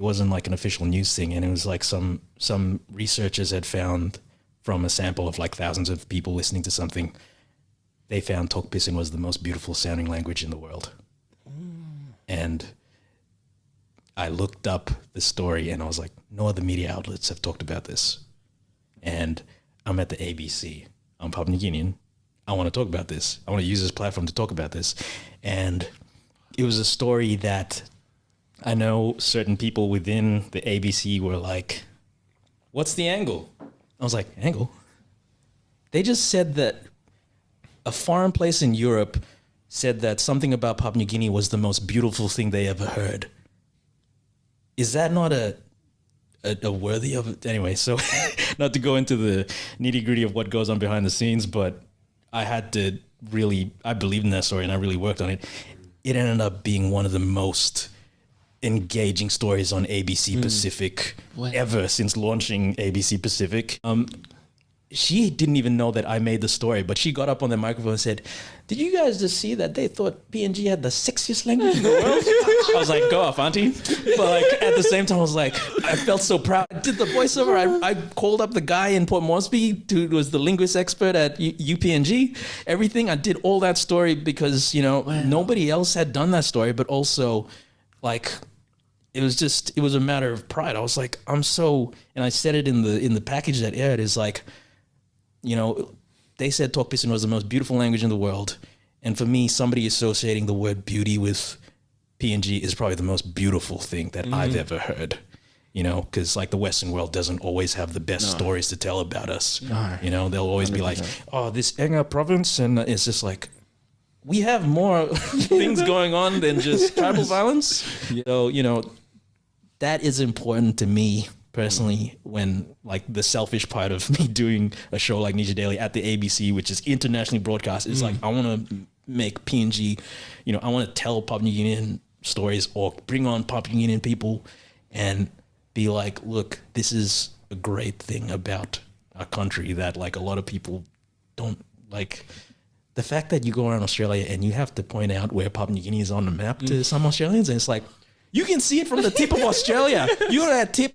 It wasn't like an official news thing, and it was like some researchers had found from a sample of like thousands of people listening to something, they found Tok Pisin was the most beautiful sounding language in the world. And I looked up the story and I was like, no other media outlets have talked about this. And I'm at the ABC. I'm Papua New Guinean. I want to talk about this. I want to use this platform to talk about this. And it was a story that I know certain people within the ABC were like, what's the angle? I was like, angle? They just said that a foreign place in Europe said that something about Papua New Guinea was the most beautiful thing they ever heard. Is that not a worthy of it? Anyway, so not to go into the nitty gritty of what goes on behind the scenes, but I had to really, I believed in that story and I really worked on it. It ended up being one of the most engaging stories on ABC Pacific ever since launching ABC Pacific. She didn't even know that I made the story, but she got up on the microphone and said, did you guys just see that they thought PNG had the sexiest language in the world? I was like, go off, auntie. But like at the same time, I was like, I felt so proud. I did the voiceover. I called up the guy in Port Moresby who was the linguist expert at UPNG. Everything. I did all that story because, you know, nobody else had done that story, but also like, it was a matter of pride. I was like, and I said it in the package that aired is like, you know, they said Tok Pisin was the most beautiful language in the world. And for me, somebody associating the word beauty with PNG is probably the most beautiful thing that I've ever heard, you know, because like the Western world doesn't always have the best stories to tell about us. No. You know, they'll always 100%. Be like, oh, this Enga province. And it's just like, we have more things going on than just tribal violence. So, you know, that is important to me personally when like the selfish part of me doing a show like Ninja Daily at the ABC, which is internationally broadcast, is like, I want to make PNG, you know, I want to tell Papua New Guinean stories or bring on Papua New Guinean people and be like, look, this is a great thing about our country that like a lot of people don't like. The fact that you go around Australia and you have to point out where Papua New Guinea is on the map to some Australians, and it's like, you can see it from the tip of Australia. You're at tip